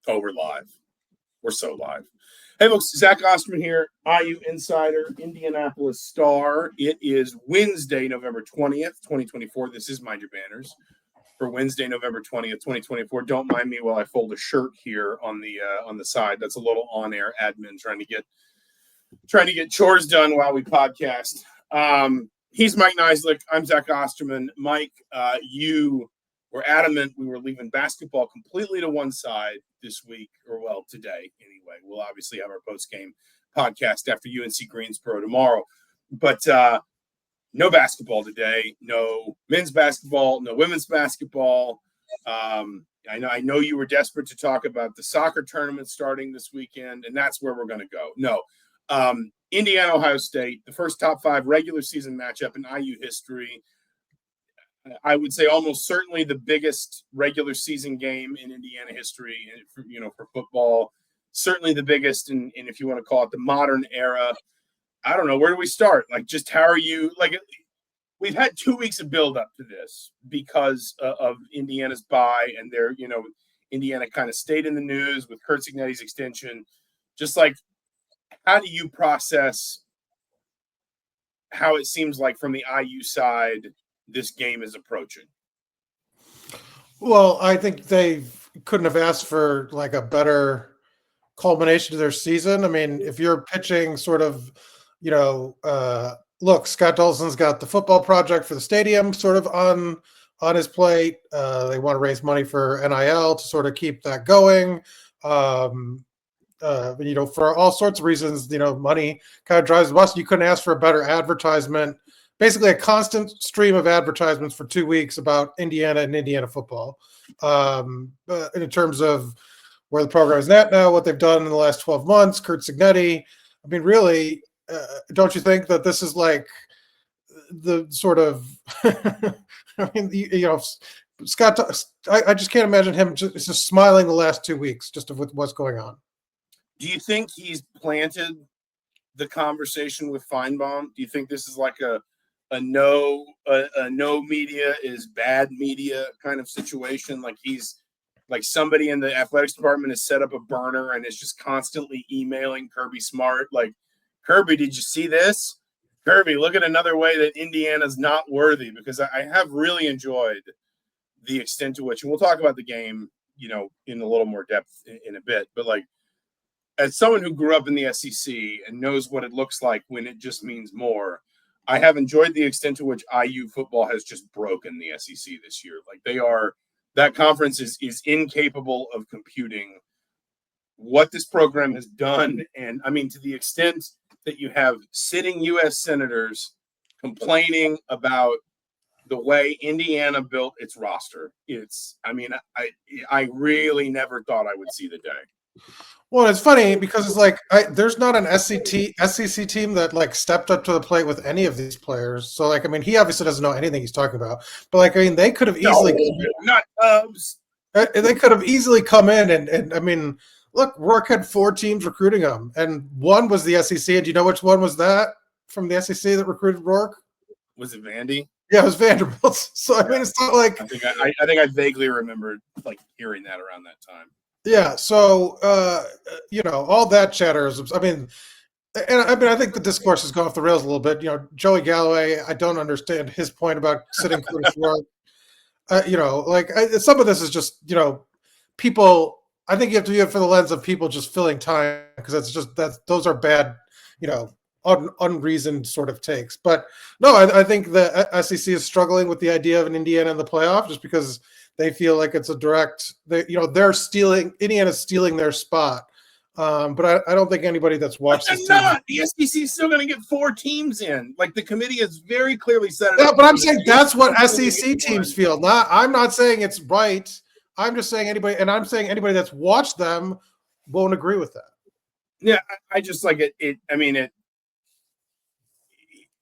Oh, we're live. We're so live. Hey, folks, Zach Osterman here, IU Insider, Indianapolis Star. It is Wednesday, November 20th, 2024. This is Mind Your Banners for Wednesday, November 20th, 2024. Don't mind me while I fold a shirt here on the side. That's a little on-air admin trying to get chores done while we podcast. He's Mike Niziolek. I'm Zach Osterman. Mike, you were adamant we were leaving basketball completely to one side this week, or well, today anyway. We'll obviously have our post-game podcast after UNC Greensboro tomorrow. But no basketball today, no men's basketball, no women's basketball. I know you were desperate to talk about the soccer tournament starting this weekend, and that's where we're going to go. No. Indiana, Ohio State, the first top 5 regular season matchup in IU history. I would say almost certainly the biggest regular season game in Indiana history, for football. Certainly the biggest, and if you want to call it the modern era. I don't know, where do we start? Like, just how are you? Like, we've had 2 weeks of build up to this because of Indiana's bye, and Indiana kind of stayed in the news with Kurt Cignetti's extension. Just like, how do you process how it seems like from the IU side this game is approaching? Well, I think they couldn't have asked for like a better culmination to their season. I mean, if you're pitching sort of, look, Scott Dawson's got the football project for the stadium sort of on his plate. They want to raise money for NIL to sort of keep that going. For all sorts of reasons, money kind of drives the bus. You couldn't ask for a better advertisement. Basically, a constant stream of advertisements for 2 weeks about Indiana and Indiana football. In terms of where the program is at now, what they've done in the last 12 months, Kurt Cignetti. I mean, really, don't you think that this is like the sort of, Scott, I just can't imagine him just smiling the last 2 weeks just with what's going on. Do you think he's planted the conversation with Feinbaum? Do you think this is like a no media is bad media kind of situation? Like, he's like somebody in the athletics department has set up a burner and is just constantly emailing Kirby Smart. Like, Kirby, did you see this? Kirby, look at another way that Indiana's not worthy, because I have really enjoyed the extent to which, and we'll talk about the game, in a little more depth in a bit, but like, as someone who grew up in the SEC and knows what it looks like when it just means more, I have enjoyed the extent to which IU football has just broken the SEC this year. Like, that conference is incapable of computing what this program has done. And I mean, to the extent that you have sitting U.S. senators complaining about the way Indiana built its roster, I really never thought I would see the day. Well, it's funny because it's like there's not an SEC team that like stepped up to the plate with any of these players. So like, I mean, he obviously doesn't know anything he's talking about. But like, I mean, they could have easily They could have easily come in and I mean, look, Rourke had 4 teams recruiting him, and one was the SEC. And do you know which one was that from the SEC that recruited Rourke? Was it Vandy? Yeah, it was Vanderbilt. So I mean, it's not like I think I vaguely remembered like hearing that around that time. Yeah, so all that chatter is. I think the discourse has gone off the rails a little bit. Joey Galloway, I don't understand his point about sitting Curtis Rourke. Some of this is just people. I think you have to view it for the lens of people just filling time, because it's just those are bad, unreasoned sort of takes. But no, I think the SEC is struggling with the idea of an Indiana in the playoff just because they feel like it's a direct, Indiana's stealing their spot. But I don't think anybody that's watched this team. The SEC is still going to get 4 teams in. Like, the committee has very clearly said it. Yeah, but I'm saying that's what SEC teams feel. I'm not saying it's right. I'm just saying anybody that's watched them won't agree with that. Yeah, I just like it. I mean,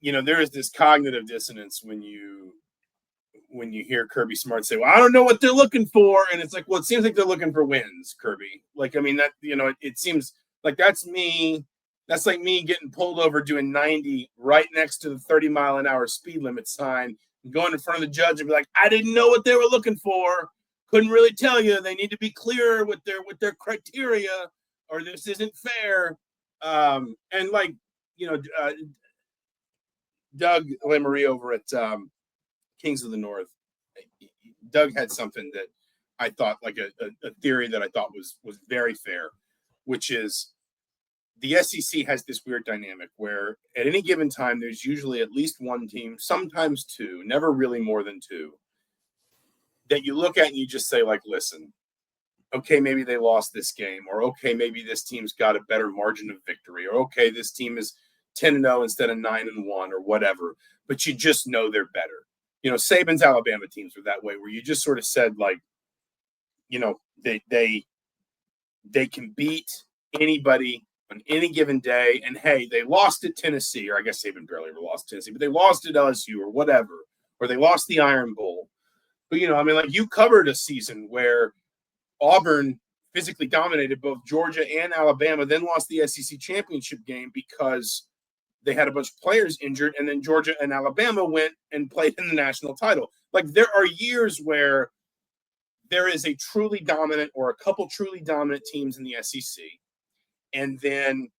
there is this cognitive dissonance when you hear Kirby Smart say, well, I don't know what they're looking for. And it's like, well, it seems like they're looking for wins, Kirby. Like, I mean, that, it seems like that's me. That's like me getting pulled over doing 90 right next to the 30-mile-an-hour speed limit sign and going in front of the judge and be like, I didn't know what they were looking for. couldn't really tell you. They need to be clearer with their criteria, or this isn't fair. And like, Doug Lemery over at Kings of the North, Doug had something that I thought, like a theory that I thought was very fair, which is the SEC has this weird dynamic where at any given time, there's usually at least one team, sometimes two, never really more than two, that you look at and you just say, like, listen, okay, maybe they lost this game, or okay, maybe this team's got a better margin of victory, or okay, this team is 10-0 instead of 9-1, or whatever, but you just know they're better. Saban's Alabama teams were that way, where you just sort of said, like, they can beat anybody on any given day. And hey, they lost at Tennessee, or I guess Saban barely ever lost to Tennessee, but they lost at LSU or whatever, or they lost the Iron Bowl. But, like, you covered a season where Auburn physically dominated both Georgia and Alabama, then lost the SEC championship game because they had a bunch of players injured, and then Georgia and Alabama went and played in the national title. Like, there are years where there is a truly dominant or a couple truly dominant teams in the SEC, and then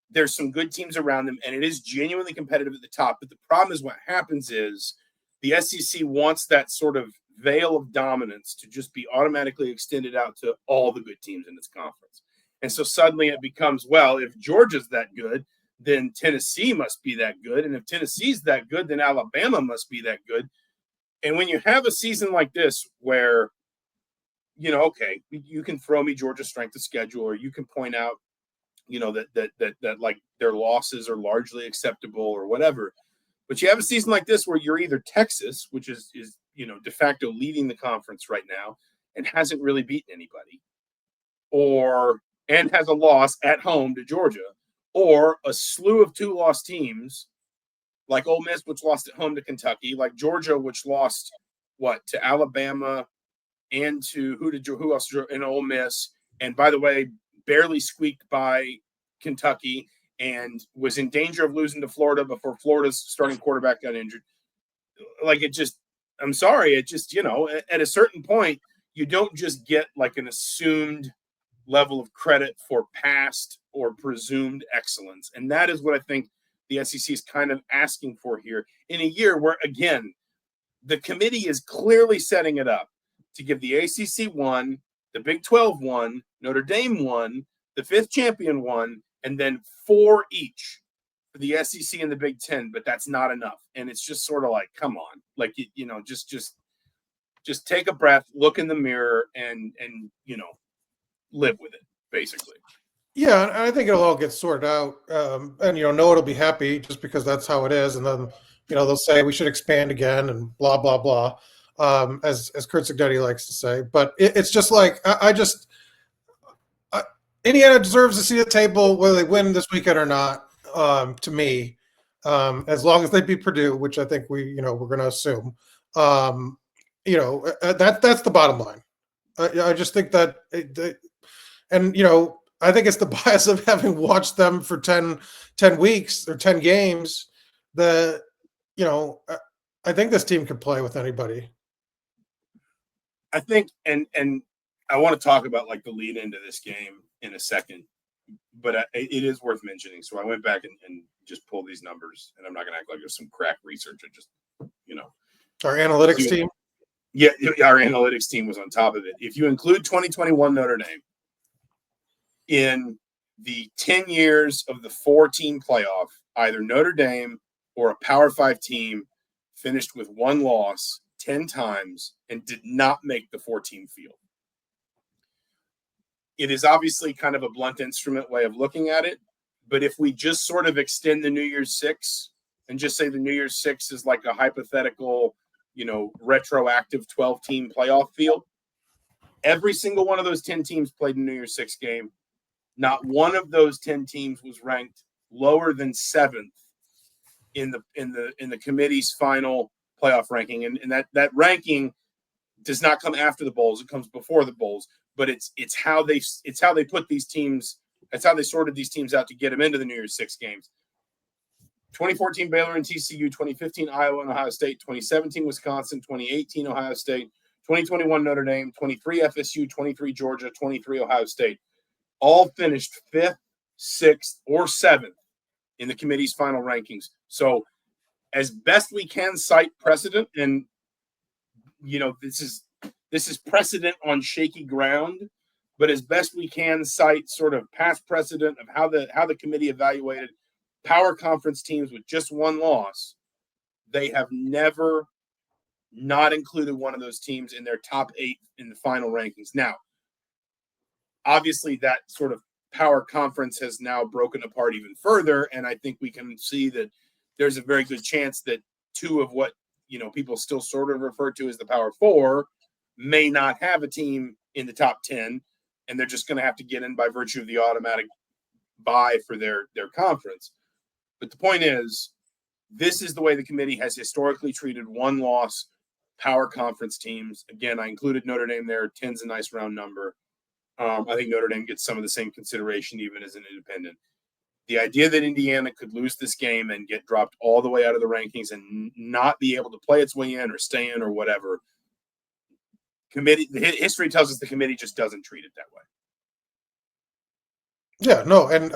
there's some good teams around them, and it is genuinely competitive at the top. But the problem is what happens is the SEC wants that sort of veil of dominance to just be automatically extended out to all the good teams in its conference. And so suddenly it becomes, well, if Georgia's that good, then Tennessee must be that good. And if Tennessee's that good, then Alabama must be that good. And when you have a season like this where, okay, you can throw me Georgia's strength of schedule, or you can point out, that like their losses are largely acceptable or whatever. But you have a season like this where you're either Texas, which is de facto leading the conference right now and hasn't really beaten anybody, and has a loss at home to Georgia, or a slew of 2-loss teams like Ole Miss, which lost at home to Kentucky, like Georgia, which lost to Alabama and to who else? And Ole Miss, and by the way, barely squeaked by Kentucky and was in danger of losing to Florida before Florida's starting quarterback got injured. Like, I'm sorry, at a certain point, you don't just get like an assumed level of credit for past or presumed excellence. And that is what I think the SEC is kind of asking for here in a year where, again, the committee is clearly setting it up to give the ACC one, the Big 12 one, Notre Dame one, the fifth champion one, and then 4 each for the SEC and the Big 10. But that's not enough. And it's just sort of like, come on, like, just take a breath, look in the mirror, and live with it, basically. Yeah, and I think it'll all get sorted out. And Noah will be happy just because that's how it is. And then they'll say we should expand again and blah blah blah, as Kurt Signetti likes to say. But it's just like Indiana deserves a seat at the table whether they win this weekend or not. To me, as long as they beat Purdue, which I think we're going to assume. That's the bottom line. I just think that, I think it's the bias of having watched them for 10 weeks or 10 games that, I think this team can play with anybody. I think, and I want to talk about like the lead into this game in a second, but it is worth mentioning. So I went back and just pulled these numbers, and I'm not going to act like there's some crack research. I just, Our analytics team. Yeah, our analytics team was on top of it. If you include 2021 Notre Dame, in the 10 years of the 4-team playoff, either Notre Dame or a Power 5 team finished with 1 loss 10 times and did not make the 4-team field. It is obviously kind of a blunt instrument way of looking at it, but if we just sort of extend the New Year's Six and just say the New Year's Six is like a hypothetical, retroactive 12-team playoff field, every single one of those 10 teams played in New Year's Six game. Not one of those 10 teams was ranked lower than 7th in the committee's final playoff ranking, and that ranking does not come after the bowls; it comes before the bowls. But it's how they put these teams. That's how they sorted these teams out to get them into the New Year's Six games. 2014 Baylor and TCU, 2015 Iowa and Ohio State, 2017 Wisconsin, 2018 Ohio State, 2021 Notre Dame, 23 FSU, 23 Georgia, 23 Ohio State, all finished 5th, 6th, or 7th in the committee's final rankings. So as best we can cite precedent, and this is precedent on shaky ground, but as best we can cite sort of past precedent of how the committee evaluated power conference teams with just one loss. They have never not included one of those teams in their top 8 in the final rankings. Now, obviously that sort of power conference has now broken apart even further, and I think we can see that there's a very good chance that 2 of what people still sort of refer to as the Power 4 may not have a team in the top 10, and they're just going to have to get in by virtue of the automatic bye for their conference. But the point is, this is the way the committee has historically treated one-loss power conference teams. Again, I included Notre Dame there. 10's a nice round number. I think Notre Dame gets some of the same consideration even as an independent. The idea that Indiana could lose this game and get dropped all the way out of the rankings and not be able to play its way in or stay in or whatever, history tells us the committee just doesn't treat it that way. Yeah, no, and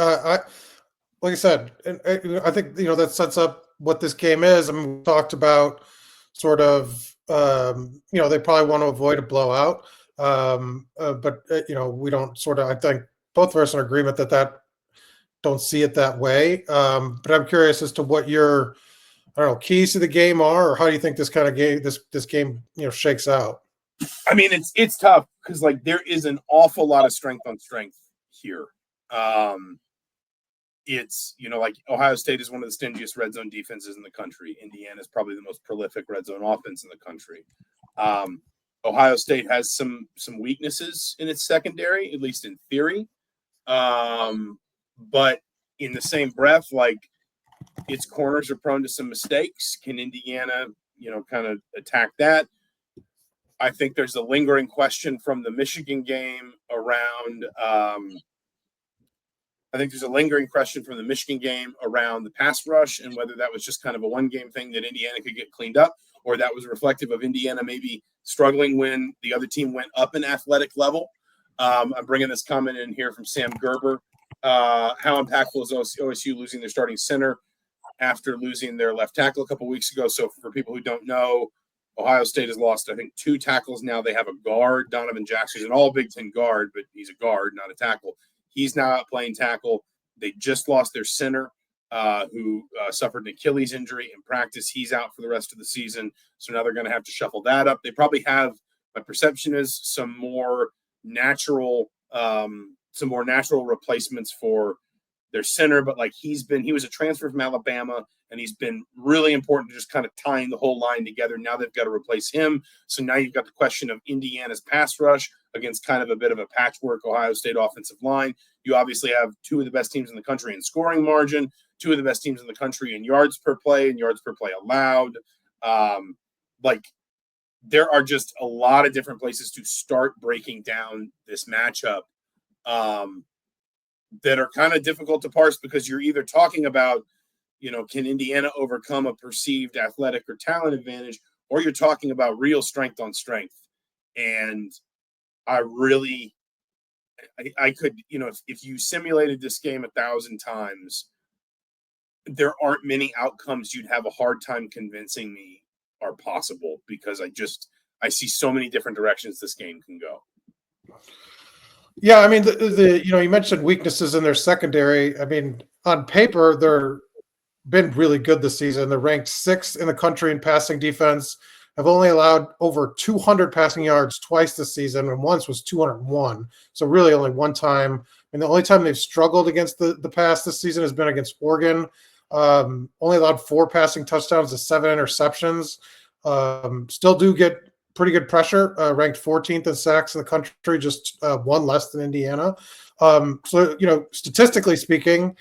like I said, and I think that sets up what this game is. I mean, we talked about sort of they probably want to avoid a blowout, but we don't sort of. I think both of us are in agreement that don't see it that way. But I'm curious as to what your keys to the game are, or how do you think this kind of game this game shakes out? I mean, it's tough because there is an awful lot of strength on strength here. It's Ohio State is one of the stingiest red zone defenses in the country. Indiana is probably the most prolific red zone offense in the country. Ohio State has some weaknesses in its secondary, at least in theory. But in the same breath, its corners are prone to some mistakes. Can Indiana, kind of attack that? I think there's a lingering question from the Michigan game around the pass rush and whether that was just kind of a one-game thing that Indiana could get cleaned up, or that was reflective of Indiana maybe struggling when the other team went up an athletic level. I'm bringing this comment in here from Sam Gerber. How impactful is OSU losing their starting center after losing their left tackle a couple weeks ago? So for people who don't know, Ohio State has lost, I think, 2 tackles now. They have a guard, Donovan Jackson. He's an all Big Ten guard, but he's a guard, not a tackle. He's now out playing tackle. They just lost their center, who suffered an Achilles injury in practice. He's out for the rest of the season. So now they're going to have to shuffle that up. They probably have, my perception is, some more natural replacements for their center. But he was a transfer from Alabama, and he's been really important to just kind of tying the whole line together. Now they've got to replace him. So now you've got the question of Indiana's pass rush against kind of a bit of a patchwork Ohio State offensive line. You obviously have 2 of the best teams in the country in scoring margin, 2 of the best teams in the country in yards per play and yards per play allowed. There are just a lot of different places to start breaking down this matchup that are kind of difficult to parse, because you're either talking about, can Indiana overcome a perceived athletic or talent advantage, or you're talking about real strength on strength. And I could, if you simulated this game 1,000 times, there aren't many outcomes you'd have a hard time convincing me are possible, because I see so many different directions this game can go. Yeah, I mean, you mentioned weaknesses in their secondary. I mean, on paper, they're been really good this season. They're ranked 6th in the country in passing defense. Have only allowed over 200 passing yards twice this season, and once was 201. So really only one time. And the only time they've struggled against the pass this season has been against Oregon. Only allowed 4 passing touchdowns to 7 interceptions. Still do get pretty good pressure, ranked 14th in sacks in the country, just 1 less than Indiana. So, statistically speaking,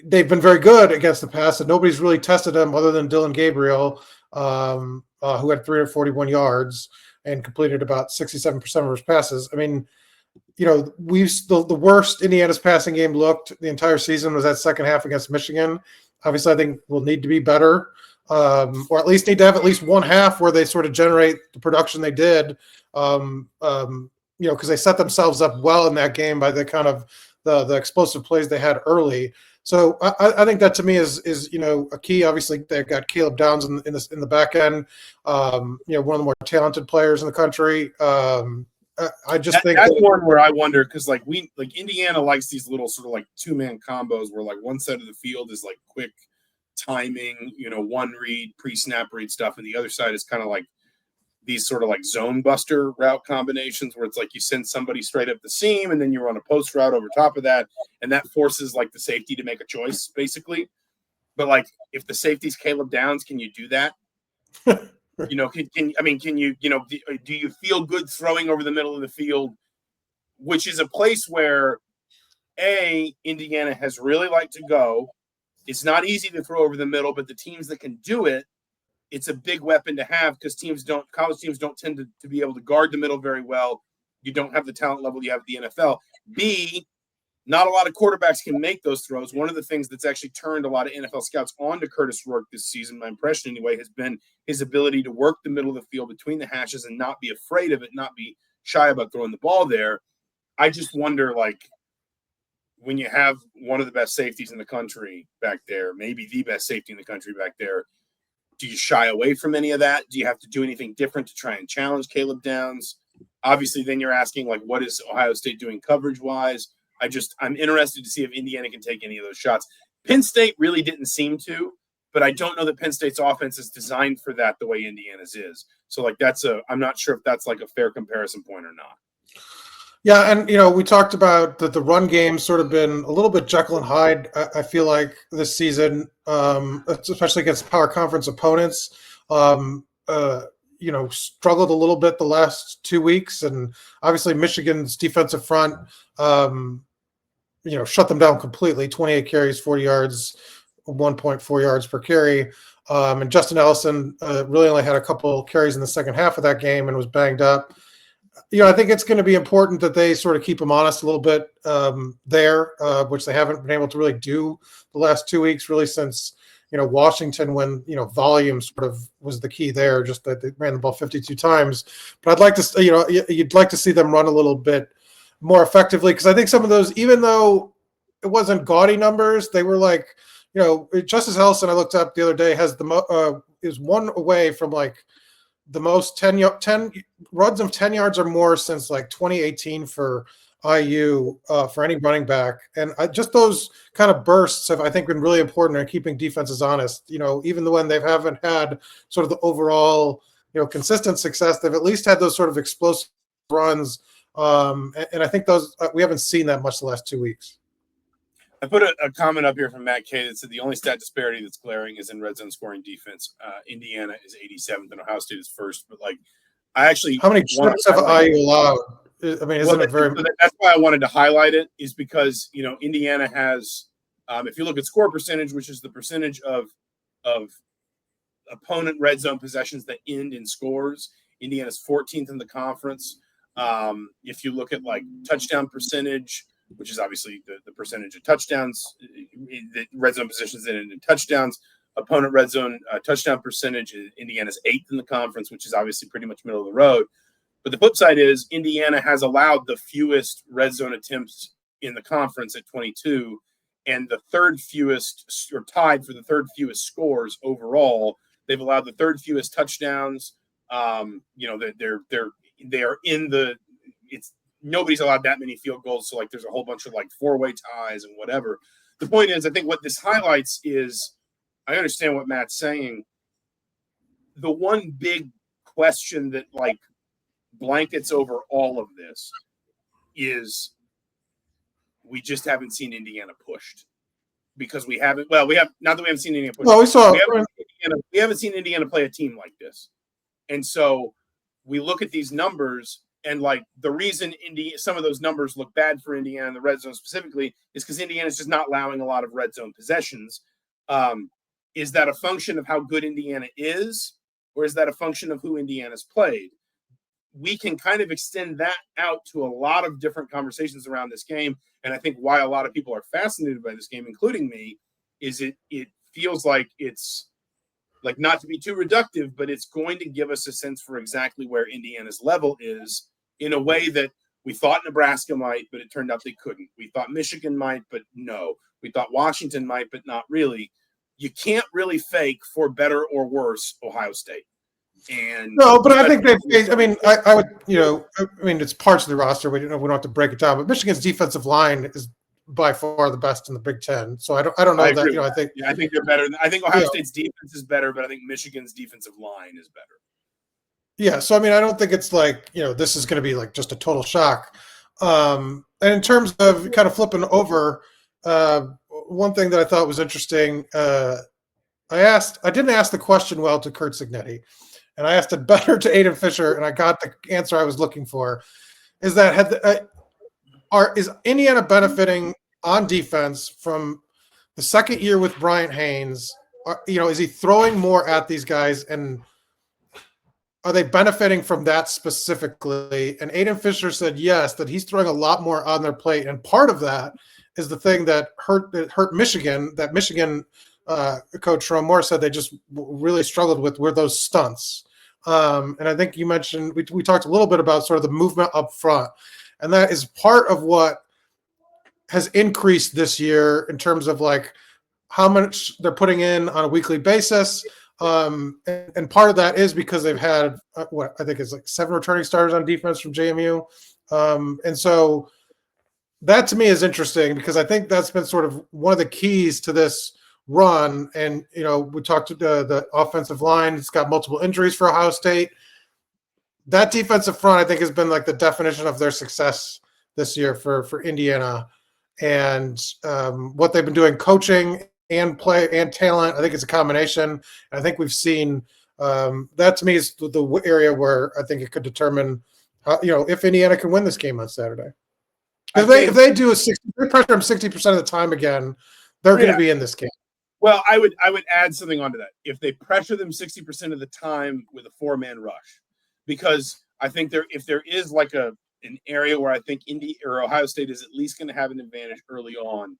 they've been very good against the pass, and nobody's really tested them other than Dylan Gabriel, who had 341 yards and completed about 67% of his passes. I mean, the worst Indiana's passing game looked the entire season was that second half against Michigan. Obviously, I think we'll need to be better or at least need to have at least one half where they sort of generate the production they did. Because they set themselves up well in that game by the kind of the explosive plays they had early. So I think that to me is a key. Obviously, they've got Caleb Downs in the back end. One of the more talented players in the country. I just think that's one where I wonder, because Indiana likes these little sort of like 2-man combos where like one side of the field is like quick timing, one read, pre-snap read stuff, and the other side is kind of like these sort of like zone buster route combinations where it's like you send somebody straight up the seam and then you run a post route over top of that, and that forces like the safety to make a choice basically. But like if the safety's Caleb Downs, can you do that? Can you do you feel good throwing over the middle of the field, which is a place where Indiana has really liked to go. It's not easy to throw over the middle, but the teams that can do it, it's a big weapon to have because college teams don't tend to be able to guard the middle very well. You don't have the talent level you have at the NFL. B, not a lot of quarterbacks can make those throws. One of the things that's actually turned a lot of NFL scouts on to Curtis Rourke this season, my impression anyway, has been his ability to work the middle of the field between the hashes and not be afraid of it, not be shy about throwing the ball there. I just wonder, when you have one of the best safeties in the country back there, maybe the best safety in the country back there, do you shy away from any of that? Do you have to do anything different to try and challenge Caleb Downs? Obviously, then you're asking, what is Ohio State doing coverage-wise? I'm interested to see if Indiana can take any of those shots. Penn State really didn't seem to, but I don't know that Penn State's offense is designed for that the way Indiana's is. So, I'm not sure if that's a fair comparison point or not. Yeah, and we talked about that the run game's sort of been a little bit Jekyll and Hyde. I feel like this season, especially against power conference opponents, struggled a little bit the last 2 weeks, and obviously Michigan's defensive front, shut them down completely. 28 carries, 40 yards, 1.4 yards per carry. And Justin Ellison really only had a couple carries in the second half of that game and was banged up. I think it's going to be important that they sort of keep them honest a little bit there, which they haven't been able to really do the last 2 weeks, really since, Washington, when, volume sort of was the key there, just that they ran the ball 52 times. But I'd like to, you'd like to see them run a little bit more effectively, because I think some of those, even though it wasn't gaudy numbers, they were Justice Ellison, I looked up the other day, has is one away from the most 10 runs of 10 yards or more since 2018 for IU for any running back. And just those kind of bursts have, I think, been really important in keeping defenses honest. Even when they haven't had sort of the overall, consistent success, they've at least had those sort of explosive runs. And I think those we haven't seen that much the last 2 weeks. I put a comment up here from Matt Kay that said the only stat disparity that's glaring is in red zone scoring defense. Indiana is 87th and Ohio State is first. But I actually, how many trips have IU allowed? I mean, isn't it very? That's why I wanted to highlight it, is because Indiana has, if you look at score percentage, which is the percentage of opponent red zone possessions that end in scores, Indiana's 14th in the conference. If you look at touchdown percentage, which is obviously the percentage of touchdowns, the red zone positions that end in touchdowns, opponent red zone touchdown percentage, Indiana's 8th in the conference, which is obviously pretty much middle of the road. But the flip side is Indiana has allowed the fewest red zone attempts in the conference at 22, and the third fewest, or tied for the third fewest scores overall. They've allowed the third fewest touchdowns. They are in the nobody's allowed that many field goals. So there's a whole bunch of four-way ties and whatever. The point is, I think what this highlights is, I understand what Matt's saying. The one big question that blankets over all of this is we just haven't seen Indiana pushed, because we haven't. Well, we have, not that we haven't seen Indiana pushed. Well, we haven't seen Indiana play a team like this, and so we look at these numbers. And the reason some of those numbers look bad for Indiana in the red zone specifically is because Indiana is just not allowing a lot of red zone possessions. Is that a function of how good Indiana is, or is that a function of who Indiana's played? We can kind of extend that out to a lot of different conversations around this game. And I think why a lot of people are fascinated by this game, including me, is it feels like it's like not to be too reductive, but it's going to give us a sense for exactly where Indiana's level is in a way that we thought Nebraska might, but it turned out they couldn't. We thought Michigan might, but no. We thought Washington might, but not really. You can't really fake for better or worse Ohio State. And no, but I think they've. I mean, I would. I mean, it's parts of the roster. We don't have to break it down. But Michigan's defensive line is by far the best in the Big Ten. So I don't know that. I think they're better. I think Ohio State's defense is better, but I think Michigan's defensive line is better. Yeah. So I mean, I don't think it's like this is going to be like just a total shock. And in terms of kind of flipping over, one thing that I thought was interesting, I didn't ask the question well to Kurt Signetti, and I asked it better to Aiden Fisher, and I got the answer I was looking for. Is that is Indiana benefiting on defense from the second year with Bryant Haynes? Is he throwing more at these guys, and are they benefiting from that specifically? And Aiden Fisher said yes, that he's throwing a lot more on their plate, and part of that is the thing that hurt Michigan. That Michigan coach Sharon Moore said they just really struggled with were those stunts. And I think you mentioned we talked a little bit about sort of the movement up front, and that is part of what has increased this year in terms of like how much they're putting in on a weekly basis. And part of that is because they've had what I think is like 7 returning starters on defense from JMU. And so that to me is interesting because I think that's been sort of one of the keys to this run. And, we talked to the offensive line. It's got multiple injuries for Ohio State. That defensive front, I think, has been like the definition of their success this year for Indiana. And what they've been doing coaching and play and talent, I think it's a combination. And I think we've seen that to me is the area where I think it could determine how, if Indiana can win this game on Saturday. If they do they pressure them 60% of the time again, they're going to be in this game. Well, I would add something onto that. If they pressure them 60% of the time with a 4-man rush, because I think if there is like an area where I think Ohio State is at least going to have an advantage early on,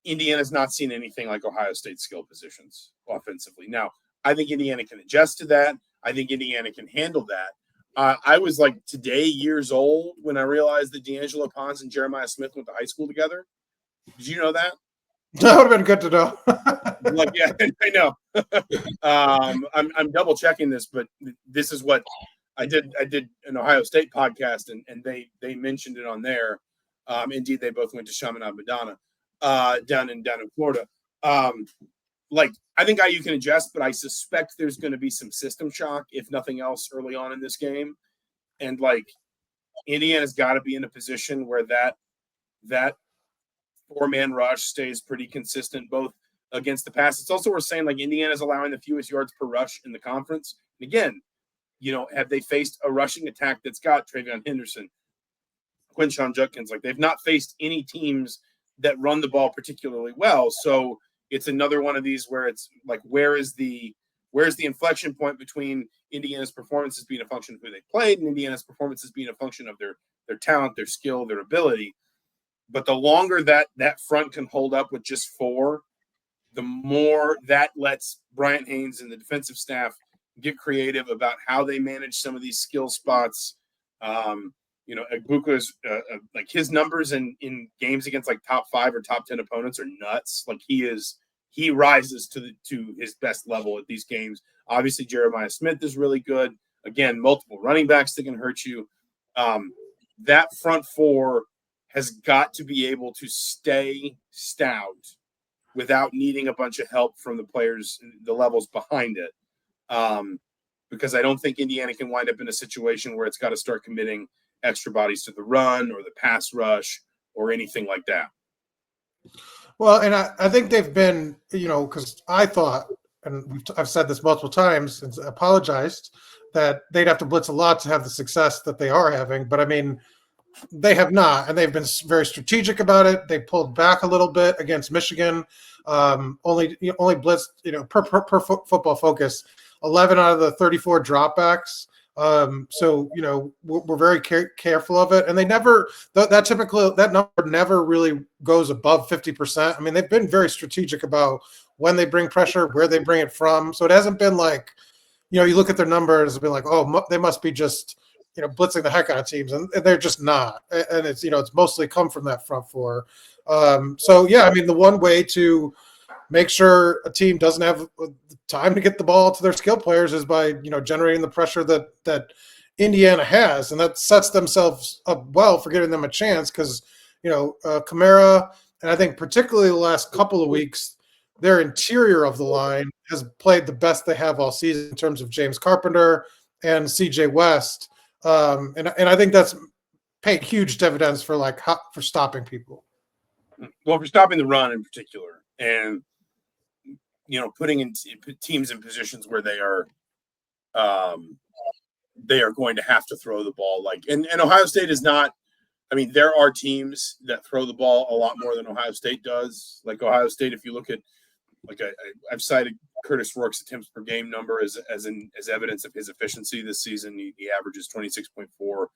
Indiana's not seen anything like Ohio State's skill positions offensively. Now, I think Indiana can adjust to that. I think Indiana can handle that. I was like today years old when I realized that D'Angelo Pons and Jeremiah Smith went to high school together. Did you know that? That would have been good to know. Yeah, I know. I'm double checking this, but this is what I did. I did an Ohio State podcast, and they mentioned it on there. Indeed, they both went to Chaminade Madonna down in Florida. I think IU can adjust, but I suspect there's going to be some system shock, if nothing else, early on in this game. And Indiana's got to be in a position where that 4-man rush stays pretty consistent, both against the pass. It's also worth saying Indiana's allowing the fewest yards per rush in the conference. And again, have they faced a rushing attack that's got Travion Henderson, Quinshon Judkins? They've not faced any teams that run the ball particularly well. So it's another one of these where it's where's the inflection point between Indiana's performances being a function of who they played and Indiana's performances being a function of their talent, their skill, their ability. But the longer that front can hold up with just 4, the more that lets Bryant Haynes and the defensive staff get creative about how they manage some of these skill spots. Egbuka's his numbers in games against top 5 or top 10 opponents are nuts. He rises to his best level at these games. Obviously, Jeremiah Smith is really good. Again, multiple running backs that can hurt you. That front 4 has got to be able to stay stout without needing a bunch of help from the players, the levels behind it. Because I don't think Indiana can wind up in a situation where it's got to start committing extra bodies to the run or the pass rush or anything like that. Well, and I think they've been, because I thought, and I've said this multiple times and apologized, that they'd have to blitz a lot to have the success that they are having. But I mean, they have not, and they've been very strategic about it. They pulled back a little bit against Michigan. Only blitzed, per Football Focus, 11 out of the 34 dropbacks So we're very careful of it, and they never that number never really goes above 50%. I mean, they've been very strategic about when they bring pressure, where they bring it from. So it hasn't been like, you look at their numbers and be like, oh, they must be just blitzing the heck out of teams, and they're just not. And it's it's mostly come from that front four. So yeah, I mean, the one way to make sure a team doesn't have time to get the ball to their skill players is by generating the pressure that Indiana has, and that sets themselves up well for giving them a chance because Kamara, and I think particularly the last couple of weeks, their interior of the line has played the best they have all season in terms of James Carpenter and CJ West, and I think that's paid huge dividends for for stopping people. Well, for stopping the run in particular, and putting in teams in positions where they are going to have to throw the ball. And Ohio State is not. I mean, there are teams that throw the ball a lot more than Ohio State does. Like Ohio State, if you look at I've cited Curtis Rourke's attempts per game number as evidence of his efficiency this season. He averages 26.4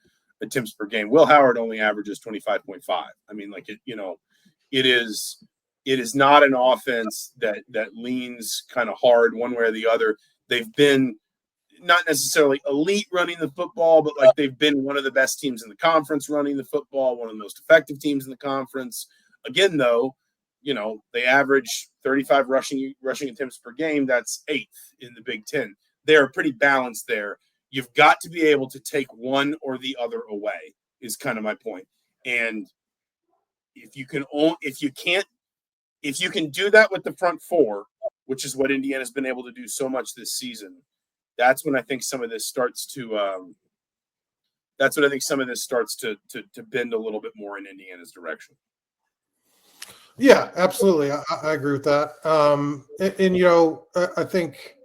attempts per game. Will Howard only averages 25.5. I mean, it is not an offense that leans kind of hard one way or the other. They've been not necessarily elite running the football, but they've been one of the best teams in the conference running the football, one of the most effective teams in the conference. Again, though, they average 35 rushing attempts per game. That's 8th in the Big Ten. They're pretty balanced there. You've got to be able to take one or the other away is kind of my point. And if you can do that with the front four, which is what Indiana's been able to do so much this season, that's when I think some of this starts to bend a little bit more in Indiana's direction. Yeah, absolutely. I agree with that. I think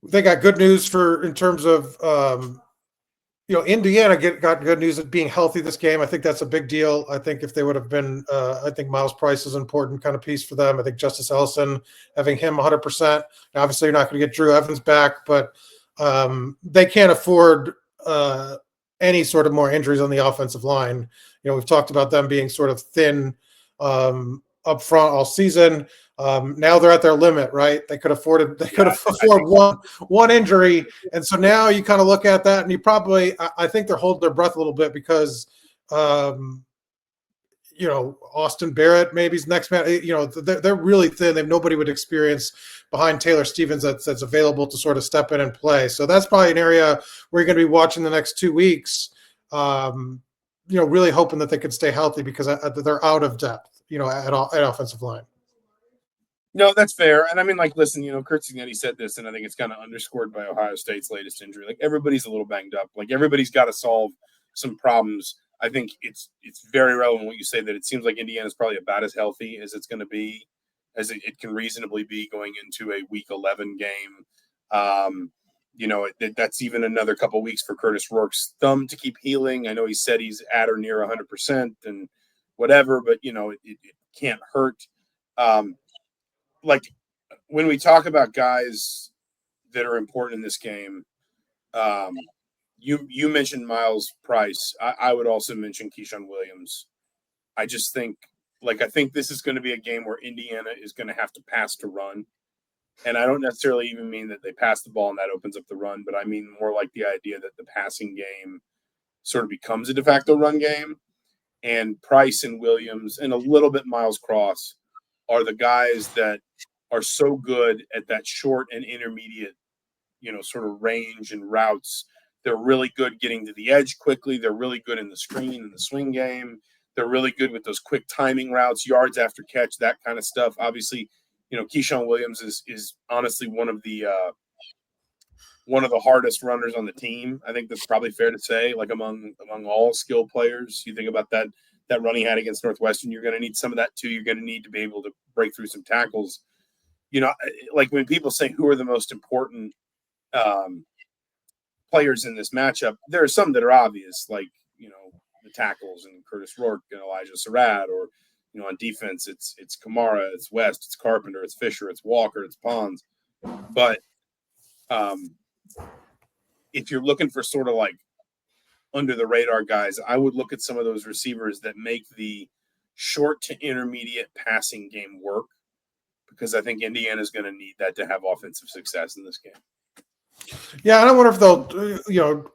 they got good news in terms of Indiana got good news of being healthy this game. I think that's a big deal. I think if they would have been, I think Miles Price is an important kind of piece for them. I think Justice Ellison, having him 100%. Obviously, you're not going to get Drew Evans back, but they can't afford any sort of more injuries on the offensive line. We've talked about them being sort of thin up front all season. Now they're at their limit, right? They could afford one injury. And so now you kind of look at that and I think they're holding their breath a little bit because, Austin Barrett, maybe he's next man, they're really thin. They've nobody with experience behind Taylor Stevens that's available to sort of step in and play. So that's probably an area where you're going to be watching the next 2 weeks, really hoping that they can stay healthy because they're out of depth, at offensive line. No, that's fair. And I mean, listen, Curt Cignetti said this, and I think it's kind of underscored by Ohio State's latest injury. Everybody's a little banged up. Everybody's got to solve some problems. I think it's very relevant what you say that it seems like Indiana's probably about as healthy as it's going to be, as it can reasonably be going into a Week 11 game. That's even another couple of weeks for Curtis Rourke's thumb to keep healing. I know he said he's at or near 100% and whatever, but, it can't hurt. When we talk about guys that are important in this game, you mentioned Miles Price. I would also mention Keyshawn Williams. I just think, I think this is going to be a game where Indiana is going to have to pass to run. And I don't necessarily even mean that they pass the ball and that opens up the run, but I mean more like the idea that the passing game sort of becomes a de facto run game. And Price and Williams and a little bit Miles Cross are the guys that are so good at that short and intermediate, sort of range and routes. They're really good getting to the edge quickly. They're really good in the screen and the swing game. They're really good with those quick timing routes, yards after catch, that kind of stuff. Obviously, Keyshawn Williams is honestly one of the hardest runners on the team. I think that's probably fair to say, among all skill players. You think about that run he had against Northwestern, you're going to need some of that too. You're going to need to be able to break through some tackles. When people say who are the most important players in this matchup, there are some that are obvious, the tackles and Curtis Rourke and Elijah Surratt, or on defense it's Kamara, it's West, it's Carpenter, it's Fisher, it's Walker, it's Pons. But if you're looking for sort of like under the radar guys, I would look at some of those receivers that make the short to intermediate passing game work, because I think Indiana is going to need that to have offensive success in this game. Yeah, and I wonder if they'll,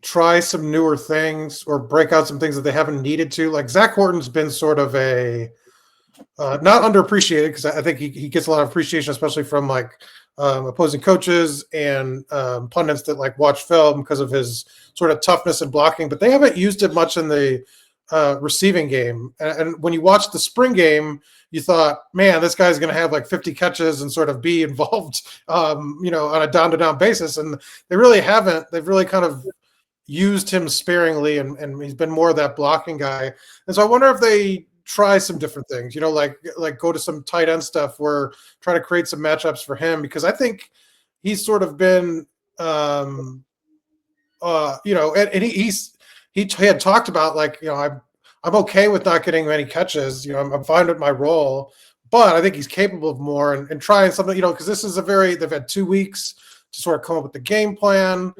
try some newer things or break out some things that they haven't needed to. Like Zach Horton's been sort of a not underappreciated, because I think he gets a lot of appreciation, especially from like opposing coaches and pundits that like watch film because of his sort of toughness and blocking. But they haven't used it much in the receiving game. And when you watch the spring game, you thought, man, this guy's going to have like 50 catches and sort of be involved, on a down-to-down basis. And they really haven't. They've really kind of used him sparingly, and he's been more of that blocking guy. And so I wonder if they try some different things, like go to some tight end stuff where try to create some matchups for him, because I think he's sort of been, and he had talked about like, I'm okay with not getting many catches. I'm fine with my role, but I think he's capable of more and trying something, because this is they've had 2 weeks to sort of come up with the game plan.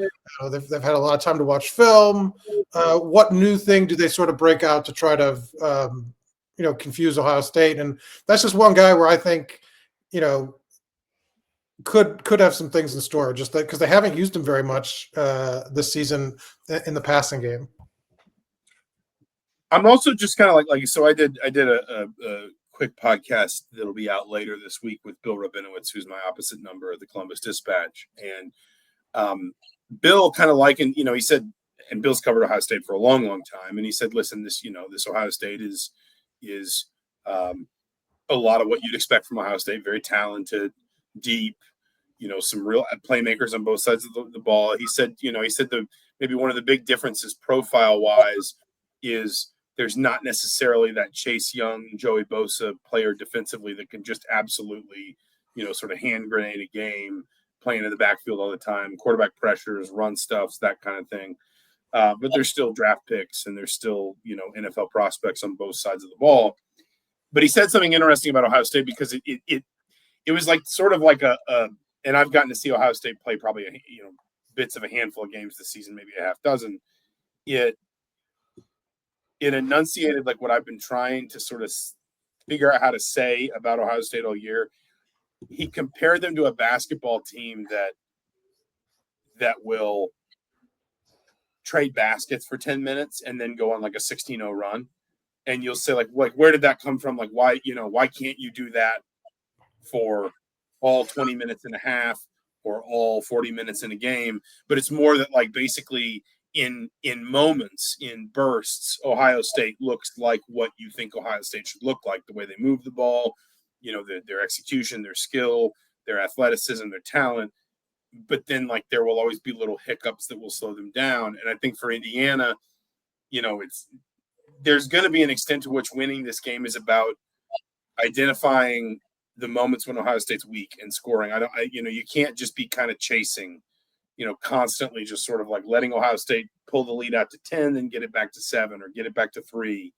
They've had a lot of time to watch film. What new thing do they sort of break out to try to, confuse Ohio State? And that's just one guy where I think, could have some things in store, just because they haven't used him very much this season in the passing game. I'm also just kind of like so I did a quick podcast that'll be out later this week with Bill Rabinowitz, who's my opposite number at the Columbus Dispatch. And Bill kind of likened, he said, and Bill's covered Ohio State for a long, long time. And he said, listen, this Ohio State is a lot of what you'd expect from Ohio State, very talented, deep, some real playmakers on both sides of the ball. He said maybe one of the big differences profile wise is there's not necessarily that Chase Young, Joey Bosa player defensively that can just absolutely, sort of hand grenade a game, playing in the backfield all the time, quarterback pressures, run stuffs, that kind of thing. But there's still draft picks and there's still, NFL prospects on both sides of the ball. But he said something interesting about Ohio State, because it was like sort of like and I've gotten to see Ohio State play probably, bits of a handful of games this season, maybe a half dozen. It enunciated like what I've been trying to sort of figure out how to say about Ohio State all year. He compared them to a basketball team that will trade baskets for 10 minutes and then go on like a 16-0 run. And you'll say like, where did that come from? Like, why can't you do that for all 20 minutes and a half or all 40 minutes in a game? But it's more that like basically in moments, in bursts, Ohio State looks like what you think Ohio State should look like, the way they move the ball, their execution, their skill, their athleticism, their talent. But then like there will always be little hiccups that will slow them down. And I think for Indiana, there's going to be an extent to which winning this game is about identifying the moments when Ohio State's weak and scoring. You can't just be kind of chasing, constantly just sort of like letting Ohio State pull the lead out to 10, then get it back to 7 or get it back to 3.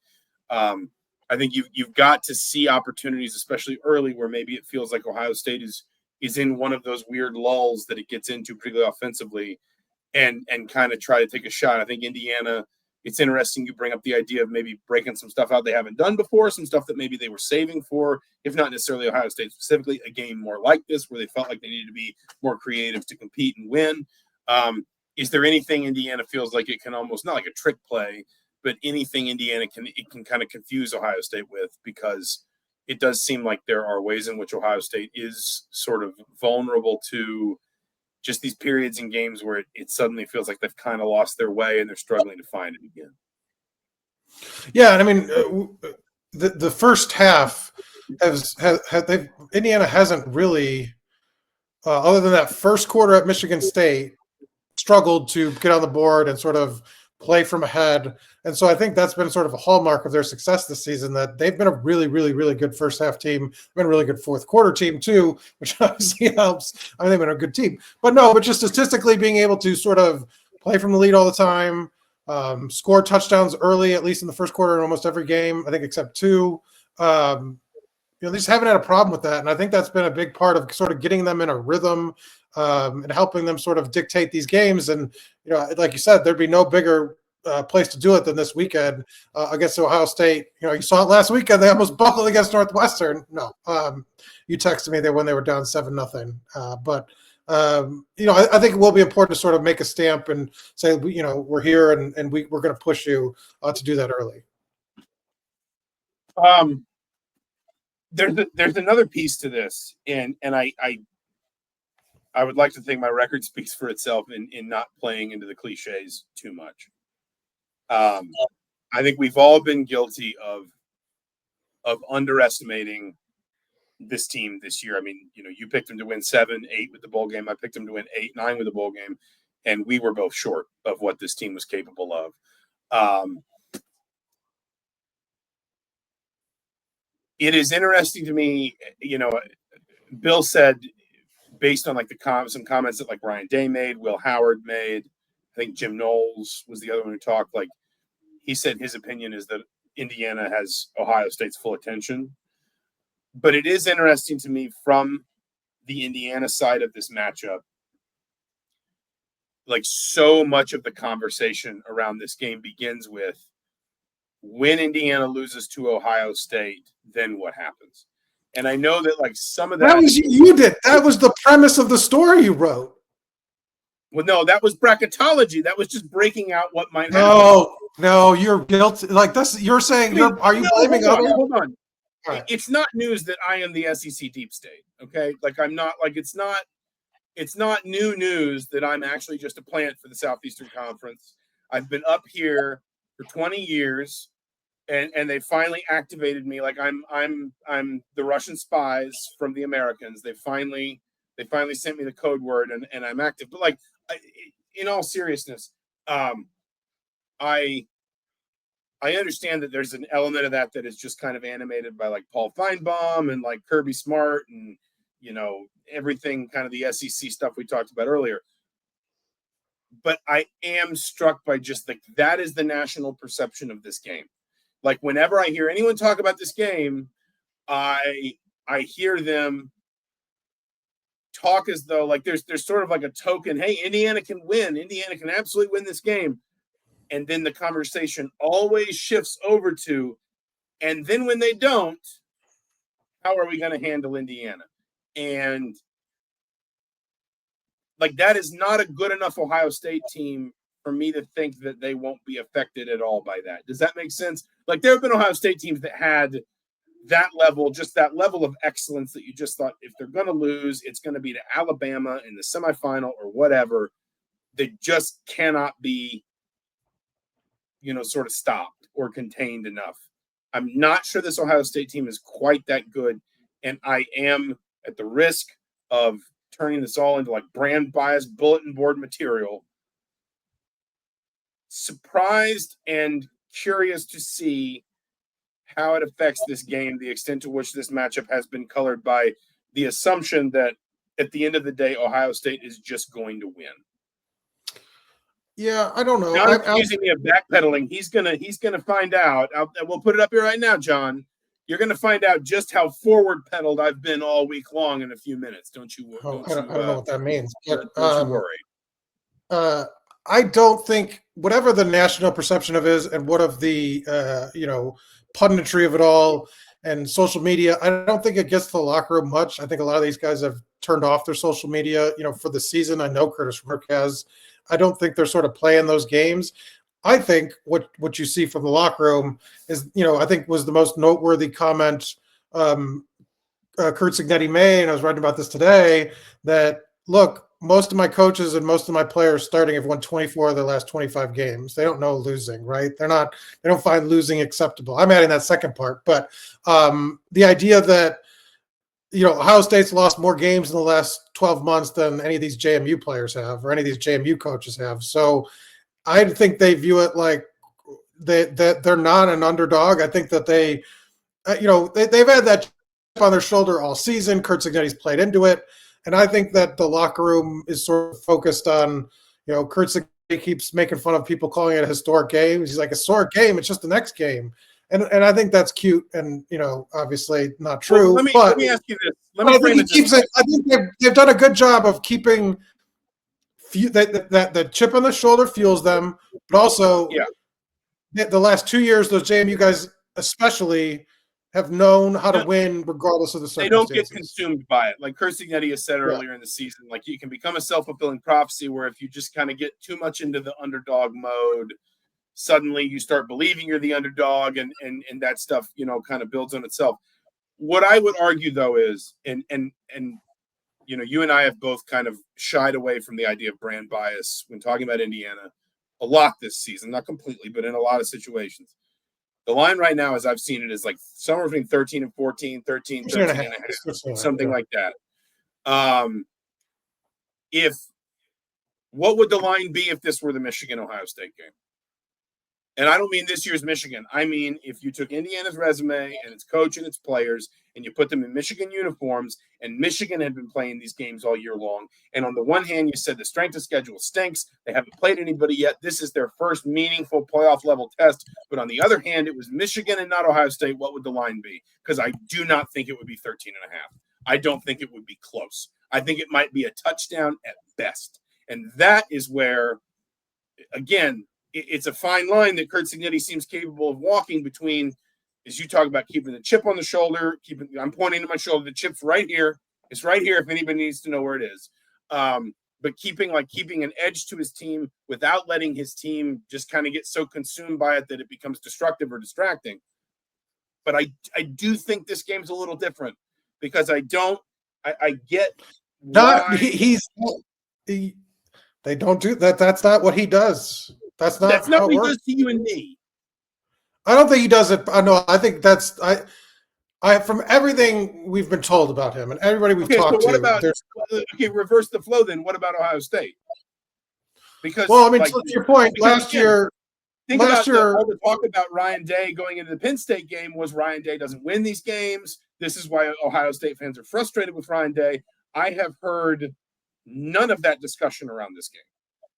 I think you've got to see opportunities, especially early, where maybe it feels like Ohio State is in one of those weird lulls that it gets into, particularly offensively, and kind of try to take a shot. I think Indiana, it's interesting you bring up the idea of maybe breaking some stuff out they haven't done before, some stuff that maybe they were saving for, if not necessarily Ohio State specifically, a game more like this where they felt like they needed to be more creative to compete and win. Is there anything Indiana feels like it can almost, not like a trick play, but anything Indiana can kind of confuse Ohio State with? Because it does seem like there are ways in which Ohio State is sort of vulnerable to just these periods in games where it suddenly feels like they've kind of lost their way and they're struggling to find it again. Yeah, and I mean, the first half Indiana hasn't really, other than that first quarter at Michigan State, struggled to get on the board and sort of play from ahead. And so I think that's been sort of a hallmark of their success this season, that they've been a really, really, really good first half team, been a really good fourth quarter team too, which obviously helps. I mean, they've been a good team. But just statistically being able to sort of play from the lead all the time, score touchdowns early, at least in the first quarter in almost every game, I think except 2. they just haven't had a problem with that. And I think that's been a big part of sort of getting them in a rhythm and helping them sort of dictate these games. And, like you said, there'd be no bigger place to do it than this weekend against Ohio State. You saw it last weekend. They almost buckled against Northwestern. No, you texted me there when they were down 7-0. I think it will be important to sort of make a stamp and say, we're here and we're going to push you to do that early. There's another piece to this, and I would like to think my record speaks for itself in not playing into the cliches too much. I think we've all been guilty of underestimating this team this year. I mean, you picked them to win 7-8 with the bowl game. I picked them to win 8-9 with the bowl game, and we were both short of what this team was capable of. It is interesting to me, Bill said, based on like some comments that like Ryan Day made, Will Howard made, I think Jim Knowles was the other one who talked. Like, he said his opinion is that Indiana has Ohio State's full attention. But it is interesting to me from the Indiana side of this matchup, like so much of the conversation around this game begins with, when Indiana loses to Ohio State, then what happens? And I know that like some of that was you did. That was the premise of the story you wrote. Well, no, that was bracketology. That was just breaking out what might happen. No, you're guilty. Like this, you're saying are you blaming others? Hold on. Right. It's not news that I am the SEC deep state. Okay. Like I'm not like, it's not new news that I'm actually just a plant for the Southeastern Conference. I've been up here for 20 years and they finally activated me. Like I'm the Russian spies from the Americans. They finally sent me the code word and I'm active. But like, in all seriousness, I understand that there's an element of that is just kind of animated by like Paul Feinbaum and like Kirby Smart and, everything kind of the SEC stuff we talked about earlier. But I am struck by just like, that is the national perception of this game. Like whenever I hear anyone talk about this game, I hear them talk as though like there's sort of like a token, hey, Indiana can win. Indiana can absolutely win this game. And then the conversation always shifts over to, and then when they don't, how are we going to handle Indiana? And like that is not a good enough Ohio State team for me to think that they won't be affected at all by that. Does that make sense? Like there have been Ohio State teams that had that level, just that level of excellence that you just thought if they're going to lose, it's going to be to Alabama in the semifinal or whatever. They just cannot be, sort of stopped or contained enough. I'm not sure this Ohio State team is quite that good. And I am, at the risk of turning this all into like brand bias bulletin board material, surprised and curious to see how it affects this game, the extent to which this matchup has been colored by the assumption that at the end of the day, Ohio State is just going to win. Yeah, I don't know. Not accusing me of backpedaling. He's gonna find out. We'll put it up here right now, John. You're gonna find out just how forward pedaled I've been all week long in a few minutes. Don't you? I don't know what that means. But, don't you worry. I don't think whatever the national perception of is, and what of the punditry of it all and social media, I don't think it gets to the locker room much. I think a lot of these guys have turned off their social media, for the season. I know Curtis Rourke has. I don't think they're sort of playing those games. I think what you see from the locker room is, I think was the most noteworthy comment Kurt Cignetti made, and I was writing about this today, that, look, most of my coaches and most of my players starting have won 24 of their last 25 games. They don't know losing, right? They don't find losing acceptable. I'm adding that second part. But the idea that, Ohio State's lost more games in the last 12 months than any of these JMU players have or any of these JMU coaches have. So I think they view it like that they're not an underdog. I think that they, they've had that chip on their shoulder all season. Kurt Cignetti's played into it. And I think that the locker room is sort of focused on, Kurt Cignetti keeps making fun of people calling it a historic game. He's like, a historic game, it's just the next game. And I think that's cute and, obviously not true. Well, let me ask you this. I think they've done a good job of keeping that chip on the shoulder fuels them, but also the last 2 years, those JMU guys especially have known how to win regardless of the circumstances. They don't get consumed by it. Like Kurt Cignetti has said earlier in the season, like you can become a self-fulfilling prophecy where if you just kind of get too much into the underdog mode, suddenly you start believing you're the underdog and that stuff, kind of builds on itself. What I would argue though is, and you and I have both kind of shied away from the idea of brand bias when talking about Indiana a lot this season, not completely, but in a lot of situations. The line right now, as I've seen it, is like somewhere between 13 and 14, 13 and a half, something like that. What would the line be if this were the Michigan-Ohio State game? And I don't mean this year's Michigan. I mean, if you took Indiana's resume and its coach and its players and you put them in Michigan uniforms, and Michigan had been playing these games all year long, and on the one hand, you said the strength of schedule stinks. They haven't played anybody yet. This is their first meaningful playoff level test. But on the other hand, it was Michigan and not Ohio State. What would the line be? Because I do not think it would be 13 and a half. I don't think it would be close. I think it might be a touchdown at best. And that is where, again, it's a fine line that Kurt Cignetti seems capable of walking between, as you talk about keeping the chip on the shoulder, I'm pointing to my shoulder, the chip's right here. It's right here if anybody needs to know where it is. But keeping an edge to his team without letting his team just kind of get so consumed by it that it becomes destructive or distracting. But I do think this game's a little different because I get they don't do that. That's not what he does. That's not what he does to you and me. I don't think he does it. I think that's I from everything we've been told about him and everybody we've talked to. Reverse the flow then. What about Ohio State? Because to your point, last year all the talk about Ryan Day going into the Penn State game was Ryan Day doesn't win these games. This is why Ohio State fans are frustrated with Ryan Day. I have heard none of that discussion around this game.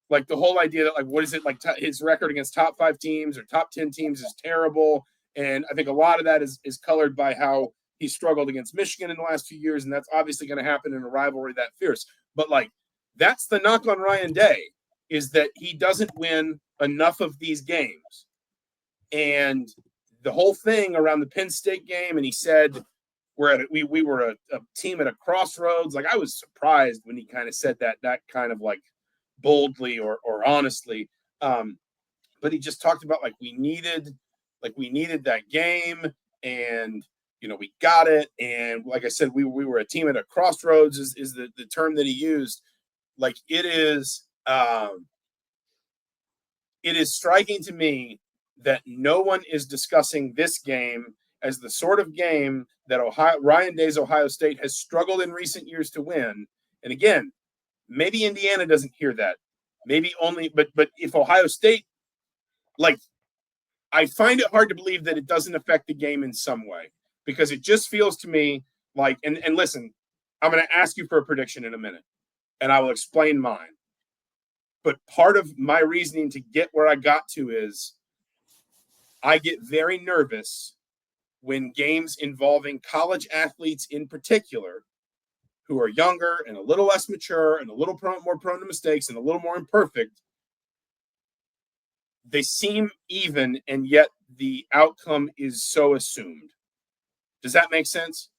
Like the whole idea that what is it like his record against top 5 teams or top 10 teams is terrible. And I think a lot of that is colored by how he struggled against Michigan in the last few years. And that's obviously going to happen in a rivalry that fierce. But that's the knock on Ryan Day is that he doesn't win enough of these games. And the whole thing around the Penn State game, and he said, we were a team at a crossroads. I was surprised when he kind of said that kind of boldly or honestly. But he just talked about we needed that game and we got it. And like I said, we were a team at a crossroads is the term that he used. It is striking to me that no one is discussing this game as the sort of game that Ryan Day's Ohio State has struggled in recent years to win. And again, maybe Indiana doesn't hear that. Maybe only, but if Ohio State, I find it hard to believe that it doesn't affect the game in some way because it just feels to me and listen, I'm going to ask you for a prediction in a minute and I will explain mine. But part of my reasoning to get where I got to is I get very nervous when games involving college athletes in particular who are younger and a little less mature and a little more prone to mistakes and a little more imperfect, they seem even, and yet the outcome is so assumed. Does that make sense?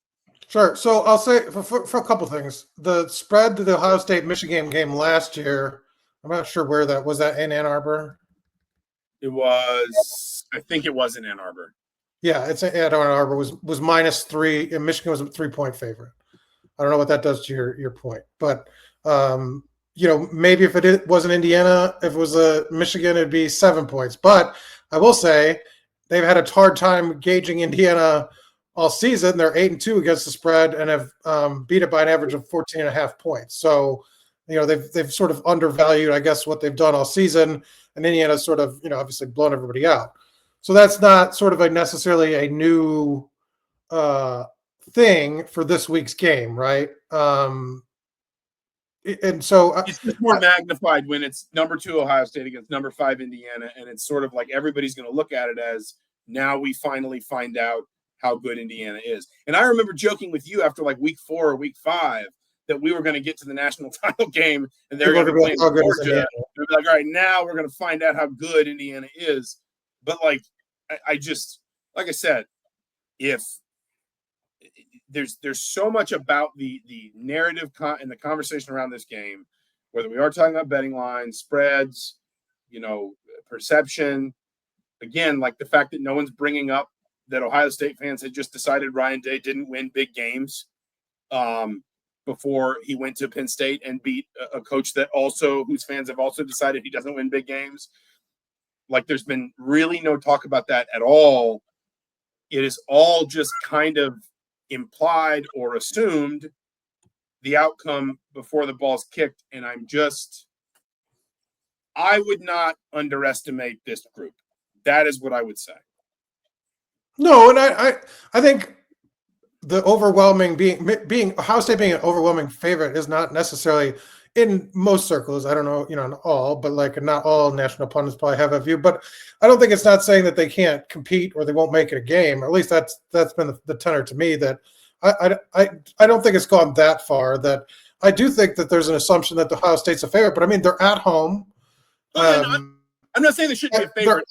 Sure. So I'll say for a couple things. The spread to the Ohio State-Michigan game last year, I'm not sure where that was. That in Ann Arbor? It was, I think it was in Ann Arbor. Yeah, it's Ann Arbor was -3, and Michigan was a 3-point favorite. I don't know what that does to your point, but maybe if it wasn't Indiana, if it was Michigan, it'd be 7 points. But I will say they've had a hard time gauging Indiana all season. They're 8-2 against the spread and have beat it by an average of 14.5 points. So they've sort of undervalued, I guess, what they've done all season, and Indiana's sort of obviously blown everybody out. So that's not sort of necessarily a new thing for this week's game, right? And so it's just more magnified when it's number 2 Ohio State against number 5 Indiana, and it's sort of like everybody's going to look at it as now we finally find out how good Indiana is. And I remember joking with you after like week 4 or week 5 that we were going to get to the national title game and they're going to be playing Georgia. We'd be like, all right, now we're going to find out how good Indiana is. But like, I just, like I said, if there's so much about the narrative and the conversation around this game, whether we are talking about betting lines, spreads, perception, again, like the fact that no one's bringing up that Ohio State fans had just decided Ryan Day didn't win big games before he went to Penn State and beat a coach whose fans have also decided he doesn't win big games. Like there's been really no talk about that at all. It is all just kind of implied or assumed the outcome before the ball's kicked. And I would not underestimate this group. That is what I would say. No, and I think the overwhelming being Ohio State being an overwhelming favorite is not necessarily in most circles. I don't know, in all, but like not all national pundits probably have a view. But I don't think it's not saying that they can't compete or they won't make it a game. Or at least that's been the tenor to me. That I don't think it's gone that far. That I do think that there's an assumption that the Ohio State's a favorite. But I mean, they're at home. I'm not saying they shouldn't be a favorite.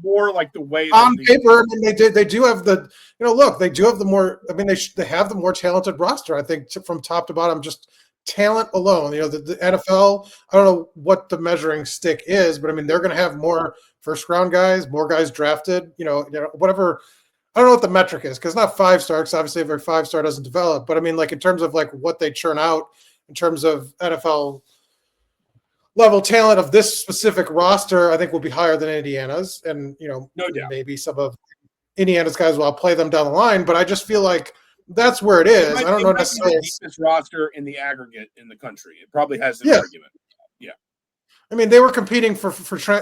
More like the way on paper. I mean, they do have the they do have the more. I mean, they have the more talented roster. I think from top to bottom, just talent alone. The NFL. I don't know what the measuring stick is, but I mean, they're going to have more first round guys, more guys drafted. Whatever. I don't know what the metric is because it's not 5-star. Because obviously, every 5-star doesn't develop. But I mean, like in terms of like what they churn out in terms of NFL level talent of this specific roster, I think will be higher than Indiana's, and no doubt. Maybe some of Indiana's guys will play them down the line. But I just feel like that's where it is. I don't know necessarily the deepest roster in the aggregate in the country. It probably has an argument. Yeah, I mean they were competing for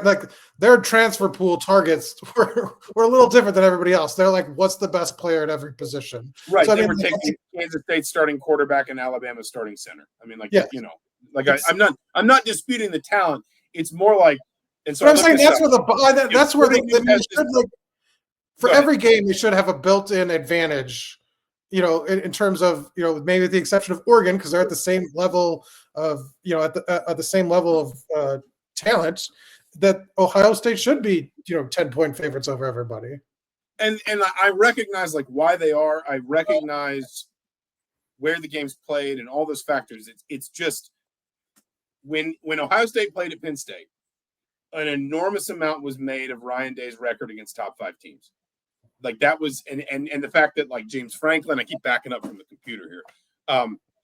like their transfer pool targets were a little different than everybody else. They're like, what's the best player at every position? Right. So, they were taking Kansas State starting quarterback and Alabama starting center. I mean, like I'm not disputing the talent. It's more like, and so I'm saying that's where for every game they should have a built-in advantage. In terms of maybe with the exception of Oregon because they're at the same level of at the same level of talent that Ohio State should be 10-point favorites over everybody. And I recognize like why they are. I recognize where the game's played and all those factors. It's just. When Ohio State played at Penn State, an enormous amount was made of Ryan Day's record against top 5 teams. Like that was, and the fact that like James Franklin, I keep backing up from the computer here,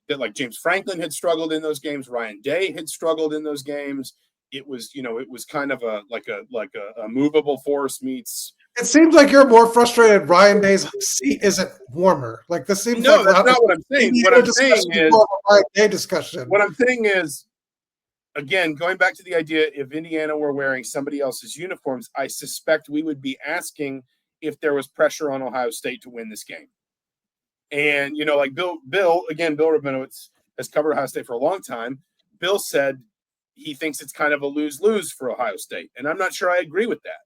that like James Franklin had struggled in those games, Ryan Day had struggled in those games. It was, it was kind of a movable force meets. It seems like you're more frustrated. Ryan Day's seat isn't warmer. Like this seems no, that's not what I'm saying. What I'm saying is Ryan Day discussion. What I'm saying is. Again, going back to the idea, if Indiana were wearing somebody else's uniforms, I suspect we would be asking if there was pressure on Ohio State to win this game. And, like Bill Rabinowitz has covered Ohio State for a long time. Bill said he thinks it's kind of a lose-lose for Ohio State. And I'm not sure I agree with that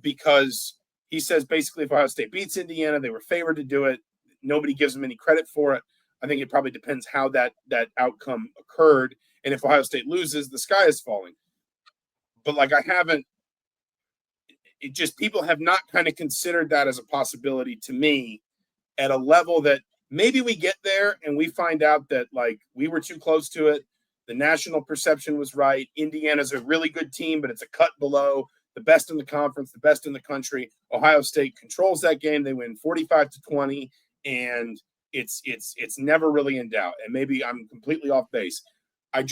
because he says basically if Ohio State beats Indiana, they were favored to do it. Nobody gives them any credit for it. I think it probably depends how that outcome occurred. And if Ohio State loses, the sky is falling. But like people have not kind of considered that as a possibility to me at a level that maybe we get there and we find out that like we were too close to it. The national perception was right. Indiana's a really good team, but it's a cut below the best in the conference, the best in the country. Ohio State controls that game. They win 45-20 and it's never really in doubt. And maybe I'm completely off base. I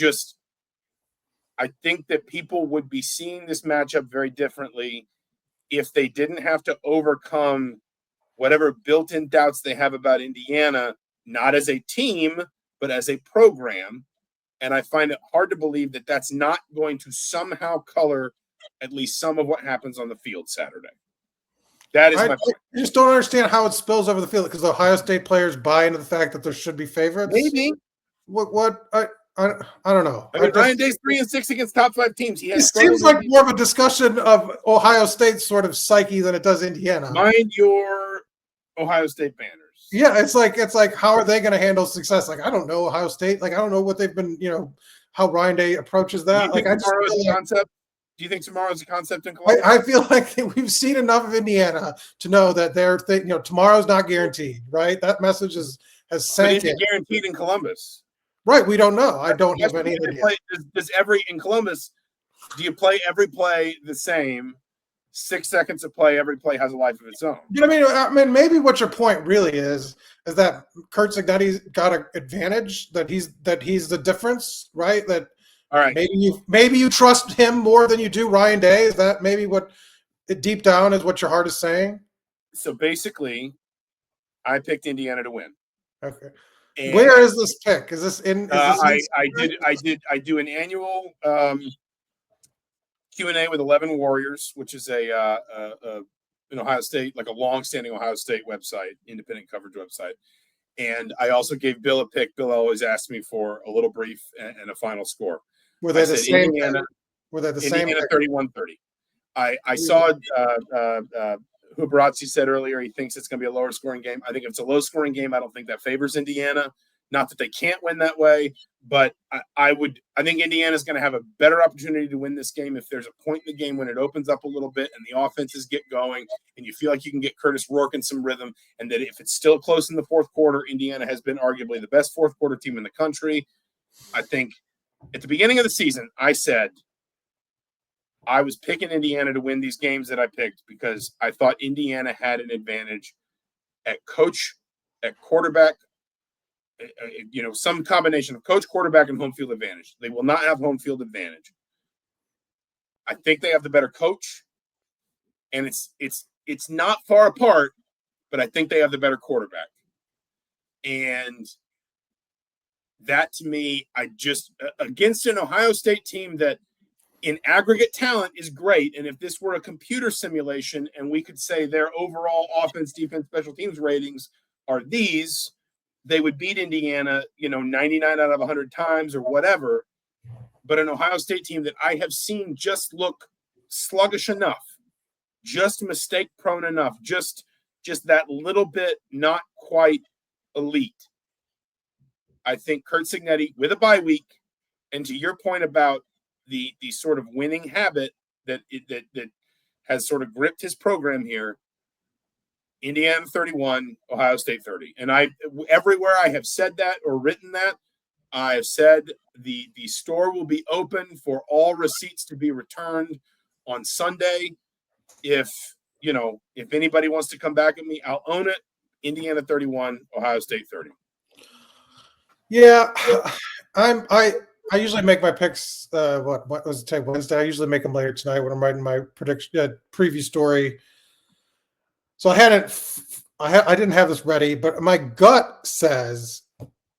think that people would be seeing this matchup very differently if they didn't have to overcome whatever built-in doubts they have about Indiana, not as a team, but as a program. And I find it hard to believe that that's not going to somehow color at least some of what happens on the field Saturday. That is my point. I just don't understand how it spills over the field because the Ohio State players buy into the fact that there should be favorites. Maybe. What I don't know. I mean, Ryan Day's 3-6 against top 5 teams. It seems like more of a discussion of Ohio State's sort of psyche than it does Indiana. Mind your Ohio State banners. Yeah, it's like how are they going to handle success? Like, I don't know Ohio State. Like, I don't know what they've been, how Ryan Day approaches that. Like, tomorrow's a concept. Do you think tomorrow's a concept in Columbus? I feel like we've seen enough of Indiana to know that tomorrow's not guaranteed, right? That message has sank in. Guaranteed in Columbus. Right, we don't know. I don't have any idea. In Columbus, do you play every play the same? 6 seconds of play, every play has a life of its own. I mean, maybe what your point really is that Kurt Cignetti's got an advantage, that he's the difference, right? That all right. Maybe you trust him more than you do Ryan Day. Is that maybe what deep down is what your heart is saying? So basically, I picked Indiana to win. Okay. And where is this pick? Is this in? I do an annual Q&A with 11 Warriors, which is an Ohio State, like a long-standing Ohio State website, independent coverage website. And I also gave Bill a pick. Bill always asked me for a little brief and a final score. Were they the same? Indiana, were they the same? Indiana 31-30. I saw who Barazzi said earlier, he thinks it's going to be a lower scoring game. I think if it's a low scoring game, I don't think that favors Indiana. Not that they can't win that way, but I think Indiana's going to have a better opportunity to win this game if there's a point in the game when it opens up a little bit and the offenses get going and you feel like you can get Curtis Rourke in some rhythm, and that if it's still close in the fourth quarter, Indiana has been arguably the best fourth quarter team in the country. I think at the beginning of the season, I said I was picking Indiana to win these games that I picked because I thought Indiana had an advantage at coach, at quarterback, some combination of coach, quarterback, and home field advantage. They will not have home field advantage. I think they have the better coach, and it's not far apart, but I think they have the better quarterback. And that, to me, against an Ohio State team that in aggregate talent is great, and if this were a computer simulation and we could say their overall offense, defense, special teams ratings are these, they would beat Indiana, 99 out of 100 times or whatever. But an Ohio State team that I have seen just look sluggish enough, just mistake prone enough, just that little bit not quite elite. I think Kurt Cignetti with a bye week, and to your point about the sort of winning habit that has sort of gripped his program here, Indiana 31, Ohio State 30. And everywhere I have said that or written that, I have said the store will be open for all receipts to be returned on Sunday. If anybody wants to come back at me, I'll own it. Indiana 31, Ohio State 30. Yeah, I usually make my picks. What was it? Today, Wednesday. I usually make them later tonight when I'm writing my prediction preview story. So I didn't have this ready, but my gut says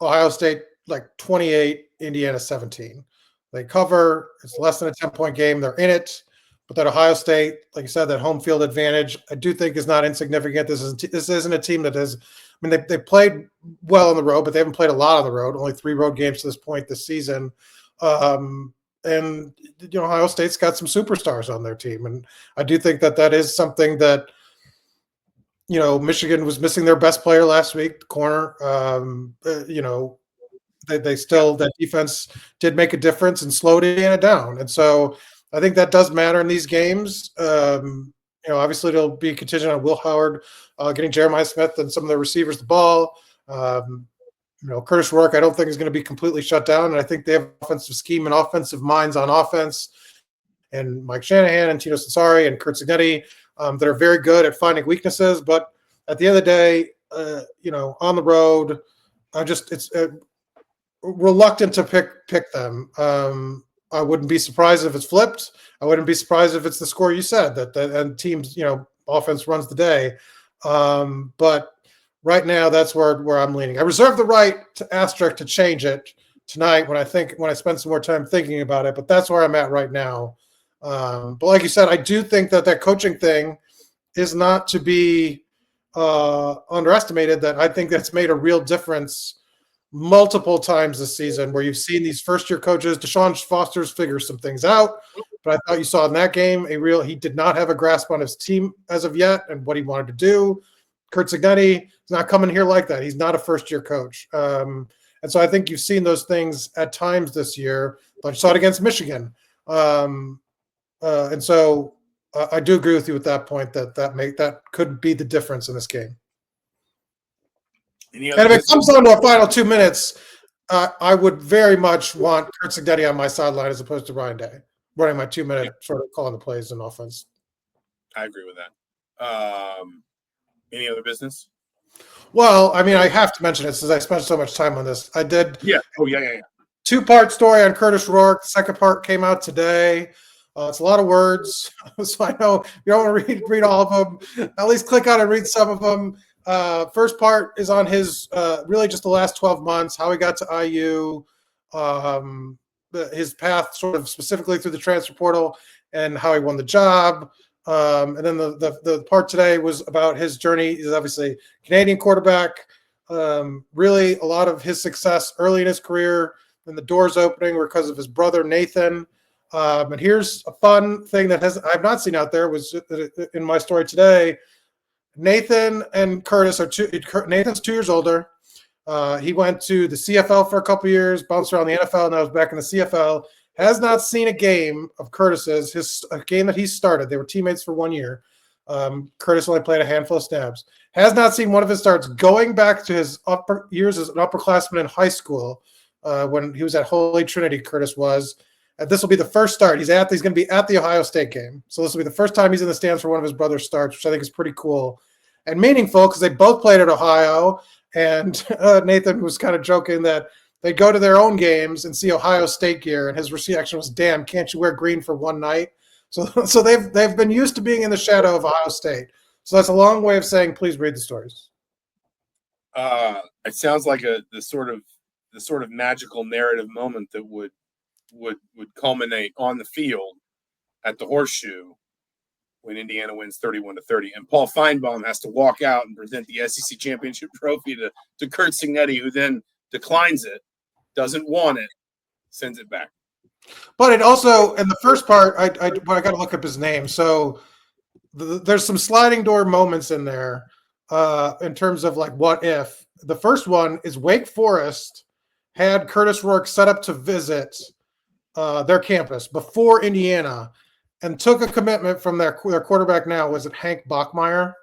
Ohio State like 28, Indiana 17. They cover. It's less than a 10-point game. They're in it, but that Ohio State, like you said, that home field advantage, I do think is not insignificant. This isn't a team that has. I mean, they played well on the road, but they haven't played a lot on the road. Only 3 road games to this point this season. And Ohio State's got some superstars on their team, and I do think that is something that. Michigan was missing their best player last week, the corner. They still, that defense did make a difference and slowed Indiana down. And so I think that does matter in these games. Obviously it'll be contingent on Will Howard getting Jeremiah Smith and some of the receivers the ball. Curtis Rourke, I don't think is going to be completely shut down. And I think they have offensive scheme and offensive minds on offense. And Mike Shanahan and Tino Sansari and Kurt Cignetti that are very good at finding weaknesses. But at the end of the day, on the road, it's reluctant to pick them. I wouldn't be surprised if it's flipped. I wouldn't be surprised if it's the score you said and teams, offense runs the day. But right now, that's where I'm leaning. I reserve the right to asterisk to change it tonight when I spend some more time thinking about it. But that's where I'm at right now. But like you said, I do think that coaching thing is not to be underestimated. That I think that's made a real difference multiple times this season where you've seen these first-year coaches. Deshaun Foster's figures some things out, but I thought you saw in that game he did not have a grasp on his team as of yet and what he wanted to do. Curt Cignetti is not coming here like that. He's not a first-year coach. And so I think you've seen those things at times this year. But you saw it against Michigan. And so I do agree with you at that point that could be the difference in this game. And if it comes down to our final 2 minutes, I would very much want Curt Cignetti on my sideline as opposed to Ryan Day running my 2 minute sort of calling the plays in offense. I agree with that. Any other business? Well, I mean, I have to mention it since I spent so much time on this. I did. Yeah. Oh, yeah. 2-part story on Curtis Rourke. The second part came out today. It's a lot of words, so I know you don't want to read all of them. At least click on and read some of them. First part is on his really just the last 12 months, how he got to IU, his path sort of specifically through the transfer portal and how he won the job. And then the part today was about his journey. He's obviously a Canadian quarterback. Really a lot of his success early in his career and the doors opening were because of his brother, Nathan. And here's a fun thing that I've not seen out there was in my story today. Nathan and Curtis Nathan's 2 years older. He went to the CFL for a couple of years, bounced around the NFL, and now is back in the CFL. Has not seen a game of Curtis's, a game that he started. They were teammates for 1 year. Curtis only played a handful of snaps. Has not seen one of his starts going back to his upper years as an upperclassman in high school when he was at Holy Trinity, Curtis was. This will be the first start. He's going to be at the Ohio State game. So this will be the first time he's in the stands for one of his brother's starts, which I think is pretty cool and meaningful because they both played at Ohio. And Nathan was kind of joking that they go to their own games and see Ohio State gear. And his reaction was, damn, can't you wear green for one night? So they've been used to being in the shadow of Ohio State. So that's a long way of saying, please read the stories. It sounds like the sort of magical narrative moment that would culminate on the field at the Horseshoe when Indiana wins 31-30, and Paul Feinbaum has to walk out and present the SEC championship trophy to Curt Cignetti, who then declines it, doesn't want it, sends it back. But it also, in the first part, I got to look up his name. So there's some sliding door moments in there in terms of like what if. The first one is Wake Forest had Curtis Rourke set up to visit their campus before Indiana and took a commitment from their quarterback now, was it Hank Bachmeier,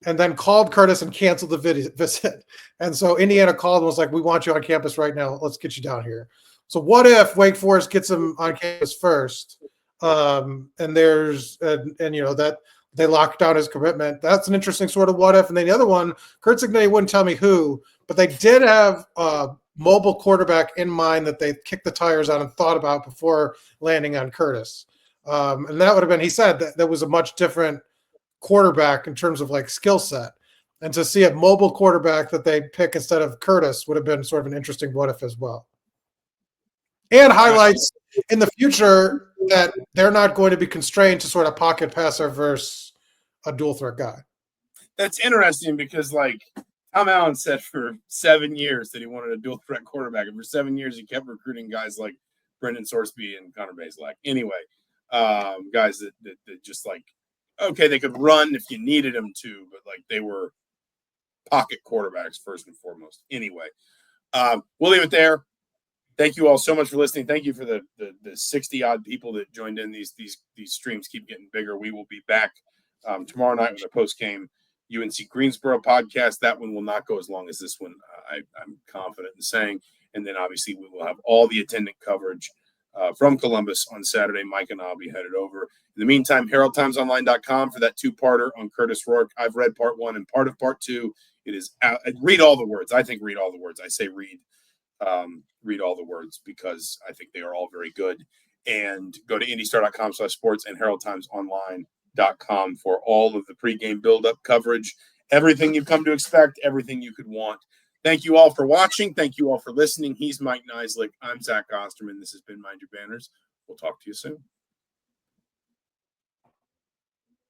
and then called Curtis and canceled the visit. And so Indiana called and was like, we want you on campus right now. Let's get you down here. So what if Wake Forest gets him on campus first? And you know, that they lock down his commitment. That's an interesting sort of what if. And then the other one, Curt Cignetti wouldn't tell me who, but they did have mobile quarterback in mind that they kicked the tires on and thought about before landing on Curtis. And that would have been, he said that there was a much different quarterback in terms of like skill set. And to see a mobile quarterback that they pick instead of Curtis would have been sort of an interesting what if as well. And highlights in the future that they're not going to be constrained to sort of pocket passer versus a dual threat guy. That's interesting because like Tom Allen said for 7 years that he wanted a dual threat quarterback. And for 7 years, he kept recruiting guys like Brendan Sorsby and Connor Bazelak. Anyway, guys that just like, okay, they could run if you needed them to, but like they were pocket quarterbacks first and foremost. Anyway, we'll leave it there. Thank you all so much for listening. Thank you for the 60 odd people that joined in. These streams keep getting bigger. We will be back tomorrow night with a post game UNC Greensboro podcast. That one will not go as long as this one. I'm confident in saying. And then obviously we will have all the attendant coverage from Columbus on Saturday. Mike and I'll be headed over. In the meantime, HeraldTimesOnline.com for that 2-parter on Curtis Rourke. I've read part 1 and part of part 2. It is read all the words. I think read all the words. I say read all the words because I think they are all very good. And go to IndyStar.com/sports and HeraldTimesOnline.com for all of the pregame build-up coverage. Everything you've come to expect, everything you could want. Thank you all for watching. Thank you all for listening. He's Mike Niziolek. I'm Zach Osterman. This has been Mind Your Banners. We'll talk to you soon.